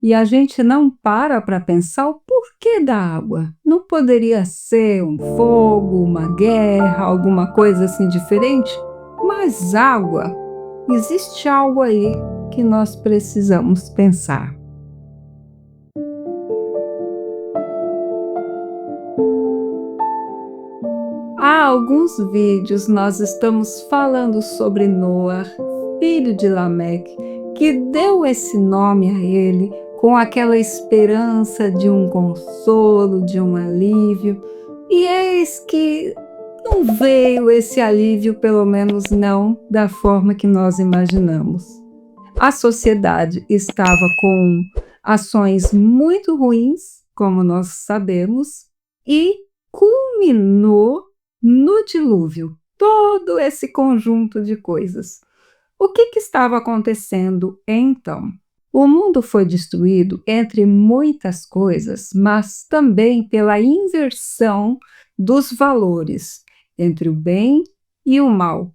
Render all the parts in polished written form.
e a gente não para pensar o porquê da água. Não poderia ser um fogo, uma guerra, alguma coisa assim diferente? Mas água, existe algo aí que nós precisamos pensar. Há alguns vídeos nós estamos falando sobre Noa, filho de Lameque, que deu esse nome a ele com aquela esperança de um consolo, de um alívio. E eis que não veio esse alívio, pelo menos não da forma que nós imaginamos. A sociedade estava com ações muito ruins, como nós sabemos, e culminou no dilúvio, todo esse conjunto de coisas. O que estava acontecendo então? O mundo foi destruído entre muitas coisas, mas também pela inversão dos valores entre o bem e o mal.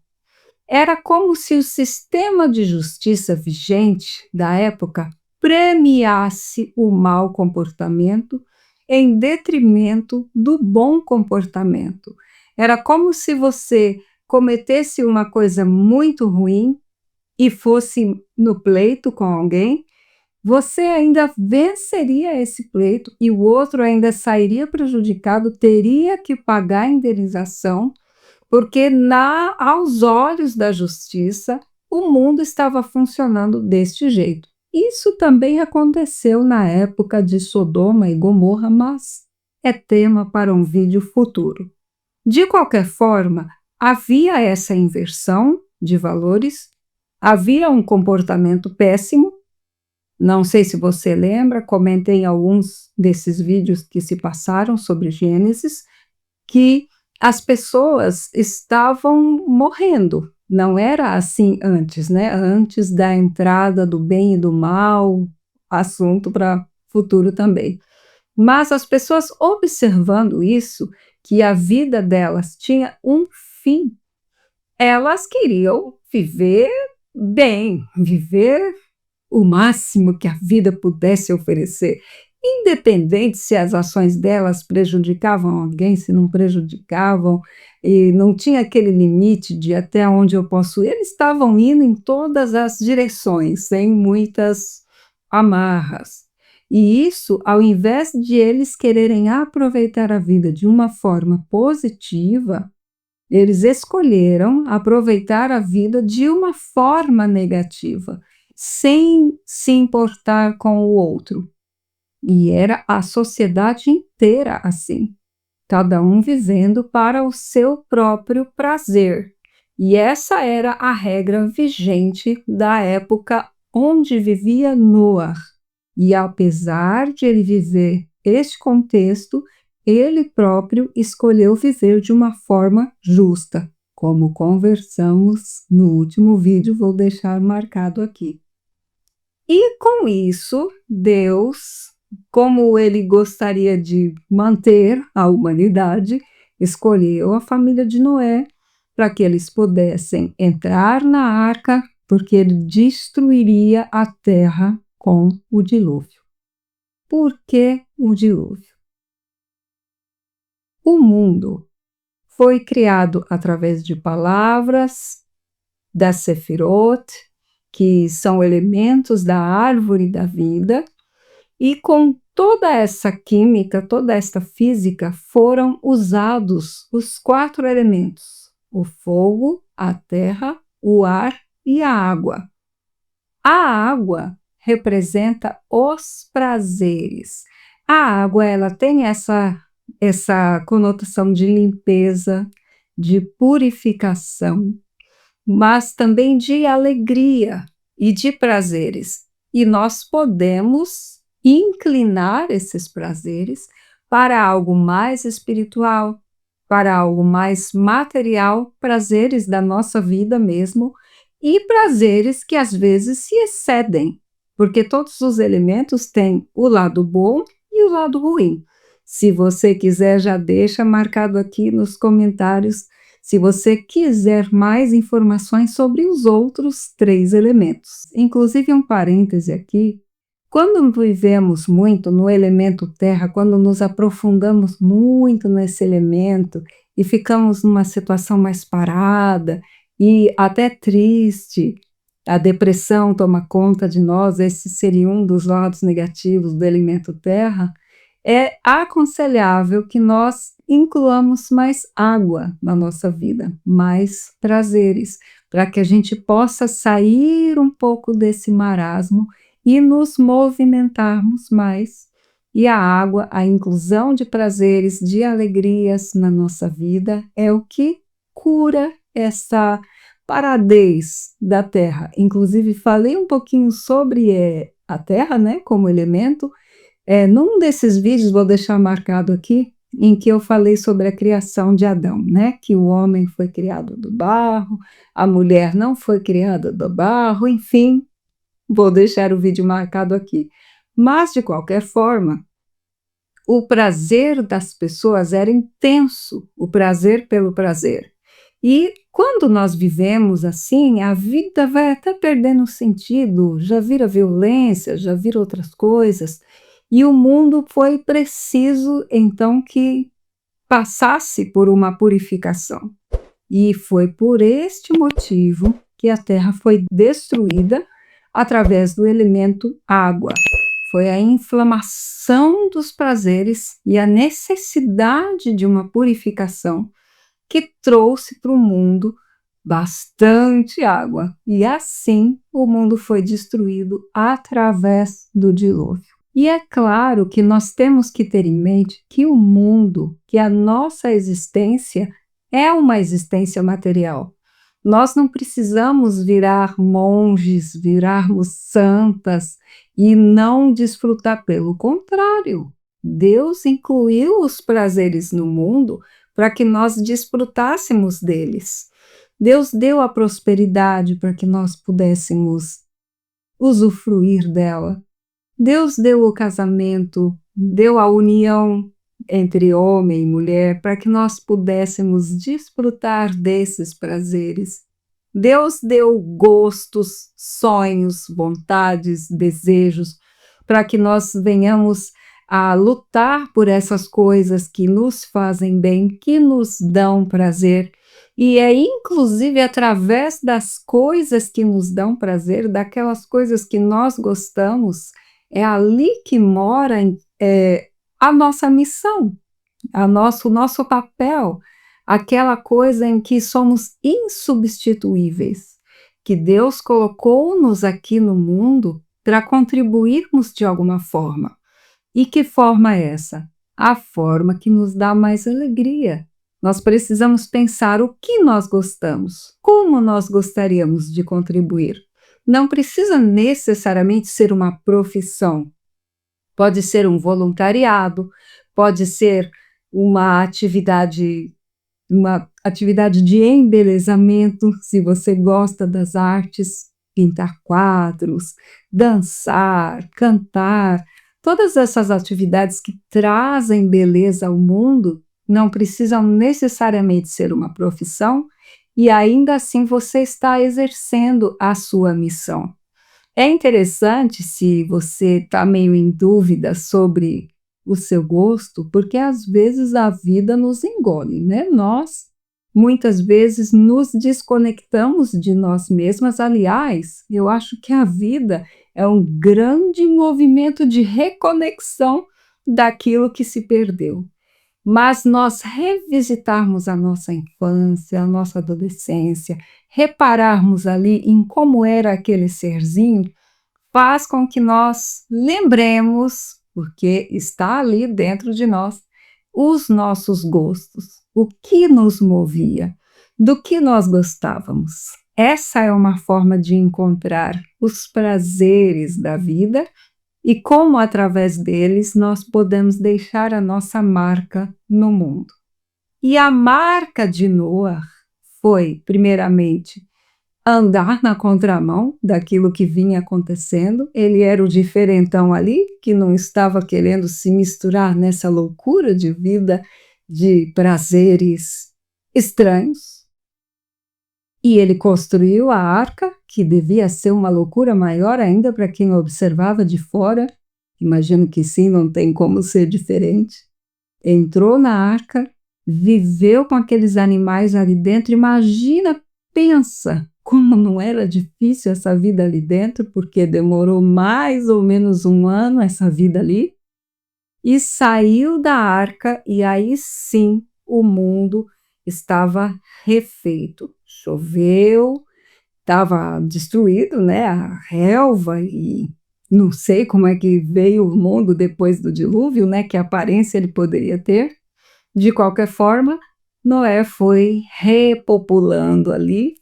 Era como se o sistema de justiça vigente da época premiasse o mau comportamento em detrimento do bom comportamento. Era como se você cometesse uma coisa muito ruim e fosse no pleito com alguém, você ainda venceria esse pleito e o outro ainda sairia prejudicado, teria que pagar a indenização, porque aos olhos da justiça, o mundo estava funcionando deste jeito. Isso também aconteceu na época de Sodoma e Gomorra, mas é tema para um vídeo futuro. De qualquer forma, havia essa inversão de valores, havia um comportamento péssimo. Não sei se você lembra, comentei em alguns desses vídeos que se passaram sobre Gênesis, que as pessoas estavam morrendo. Não era assim antes, né? Antes da entrada do bem e do mal, assunto para futuro também. Mas as pessoas observando isso, que a vida delas tinha um fim, elas queriam viver bem, viver o máximo que a vida pudesse oferecer, independente se as ações delas prejudicavam alguém, se não prejudicavam, e não tinha aquele limite de até onde eu posso ir. Eles estavam indo em todas as direções, sem muitas amarras. E isso, ao invés de eles quererem aproveitar a vida de uma forma positiva, eles escolheram aproveitar a vida de uma forma negativa, sem se importar com o outro. E era a sociedade inteira assim, cada um vivendo para o seu próprio prazer. E essa era a regra vigente da época onde vivia Noé. E apesar de ele viver este contexto, ele próprio escolheu viver de uma forma justa, como conversamos no último vídeo, vou deixar marcado aqui. E com isso, Deus, como ele gostaria de manter a humanidade, escolheu a família de Noé para que eles pudessem entrar na arca, porque ele destruiria a terra com o dilúvio. Por que o dilúvio? O mundo foi criado através de palavras, da Sefirot, que são elementos da árvore da vida, e com toda essa química, toda esta física, foram usados os 4 elementos: o fogo, a terra, o ar e a água. A água representa os prazeres. A água, ela tem essa conotação de limpeza, de purificação, mas também de alegria e de prazeres. E nós podemos inclinar esses prazeres para algo mais espiritual, para algo mais material, prazeres da nossa vida mesmo, e prazeres que às vezes se excedem, porque todos os elementos têm o lado bom e o lado ruim. Se você quiser, já deixa marcado aqui nos comentários se você quiser mais informações sobre os outros 3 elementos. Inclusive, um parêntese aqui, quando vivemos muito no elemento terra, quando nos aprofundamos muito nesse elemento e ficamos numa situação mais parada e até triste, a depressão toma conta de nós, esse seria um dos lados negativos do elemento terra, é aconselhável que nós incluamos mais água na nossa vida, mais prazeres, para que a gente possa sair um pouco desse marasmo e nos movimentarmos mais. E a água, a inclusão de prazeres, de alegrias na nossa vida, é o que cura essa paradez da Terra. Inclusive, falei um pouquinho sobre a Terra, né, como elemento. Num desses vídeos, vou deixar marcado aqui, em que eu falei sobre a criação de Adão, né, que o homem foi criado do barro, a mulher não foi criada do barro, enfim, vou deixar o vídeo marcado aqui. Mas, de qualquer forma, o prazer das pessoas era intenso, o prazer pelo prazer. E quando nós vivemos assim, a vida vai até perdendo sentido, já vira violência, já vira outras coisas, e o mundo foi preciso, então, que passasse por uma purificação. E foi por este motivo que a Terra foi destruída através do elemento água. Foi a inflamação dos prazeres e a necessidade de uma purificação que trouxe para o mundo bastante água. E assim o mundo foi destruído através do dilúvio. E é claro que nós temos que ter em mente que o mundo, que a nossa existência é uma existência material. Nós não precisamos virar monges, virarmos santas e não desfrutar. Pelo contrário, Deus incluiu os prazeres no mundo para que nós desfrutássemos deles. Deus deu a prosperidade para que nós pudéssemos usufruir dela. Deus deu o casamento, deu a união entre homem e mulher para que nós pudéssemos desfrutar desses prazeres. Deus deu gostos, sonhos, vontades, desejos para que nós venhamos a lutar por essas coisas que nos fazem bem, que nos dão prazer. E é inclusive através das coisas que nos dão prazer, daquelas coisas que nós gostamos, é ali que mora a nossa missão, o nosso papel, aquela coisa em que somos insubstituíveis, que Deus colocou-nos aqui no mundo para contribuirmos de alguma forma. E que forma é essa? A forma que nos dá mais alegria. Nós precisamos pensar o que nós gostamos, como nós gostaríamos de contribuir. Não precisa necessariamente ser uma profissão. Pode ser um voluntariado, pode ser uma atividade de embelezamento, se você gosta das artes, pintar quadros, dançar, cantar. Todas essas atividades que trazem beleza ao mundo não precisam necessariamente ser uma profissão, e ainda assim você está exercendo a sua missão. É interessante se você está meio em dúvida sobre o seu gosto, porque às vezes a vida nos engole, né? Nós, muitas vezes, nos desconectamos de nós mesmas. Aliás, eu acho que a vida é um grande movimento de reconexão daquilo que se perdeu. Mas nós revisitarmos a nossa infância, a nossa adolescência, repararmos ali em como era aquele serzinho, faz com que nós lembremos, porque está ali dentro de nós, os nossos gostos, o que nos movia, do que nós gostávamos. Essa é uma forma de encontrar os prazeres da vida e como, através deles, nós podemos deixar a nossa marca no mundo. E a marca de Noah foi, primeiramente, andar na contramão daquilo que vinha acontecendo. Ele era o diferentão ali, que não estava querendo se misturar nessa loucura de vida, de prazeres estranhos. E ele construiu a arca, que devia ser uma loucura maior ainda para quem observava de fora. Imagino que sim, não tem como ser diferente. Entrou na arca, viveu com aqueles animais ali dentro. Imagina, pensa como não era difícil essa vida ali dentro, porque demorou mais ou menos 1 ano essa vida ali. E saiu da arca, e aí sim o mundo estava refeito. Choveu, estava destruído, né, a relva, e não sei como é que veio o mundo depois do dilúvio, né, que aparência ele poderia ter. De qualquer forma, Noé foi repopulando ali,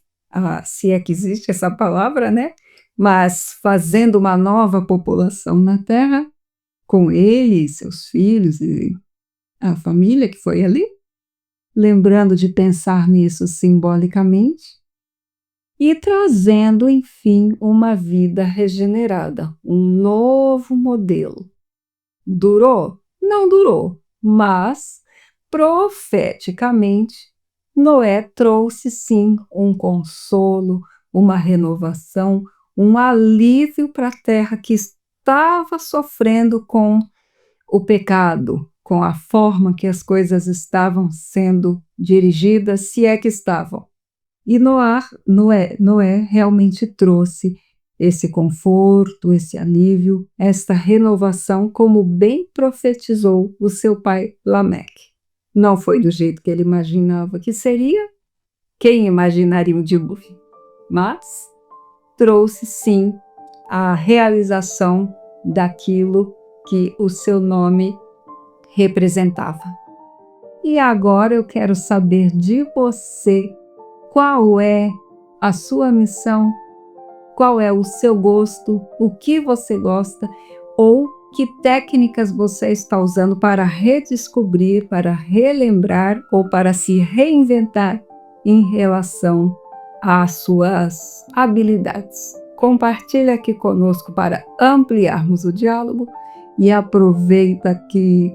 se é que existe essa palavra, né, mas fazendo uma nova população na terra, com ele, seus filhos e a família que foi ali, lembrando de pensar nisso simbolicamente e trazendo, enfim, uma vida regenerada, um novo modelo. Durou? Não durou, mas profeticamente Noé trouxe sim um consolo, uma renovação, um alívio para a terra que estava sofrendo com o pecado, com a forma que as coisas estavam sendo dirigidas, se é que estavam. E Noé realmente trouxe esse conforto, esse alívio, esta renovação, como bem profetizou o seu pai Lameque. Não foi do jeito que ele imaginava que seria, quem imaginaria um dilúvio? Mas trouxe sim a realização daquilo que o seu nome representava. E agora eu quero saber de você, qual é a sua missão, qual é o seu gosto, o que você gosta, ou que técnicas você está usando para redescobrir, para relembrar ou para se reinventar em relação às suas habilidades. Compartilhe aqui conosco para ampliarmos o diálogo e aproveita que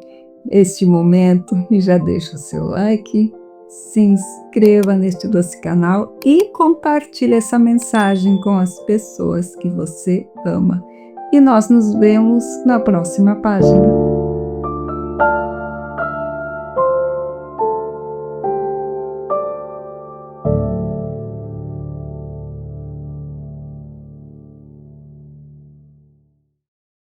este momento e já deixa o seu like, se inscreva neste doce canal e compartilhe essa mensagem com as pessoas que você ama. E nós nos vemos na próxima página.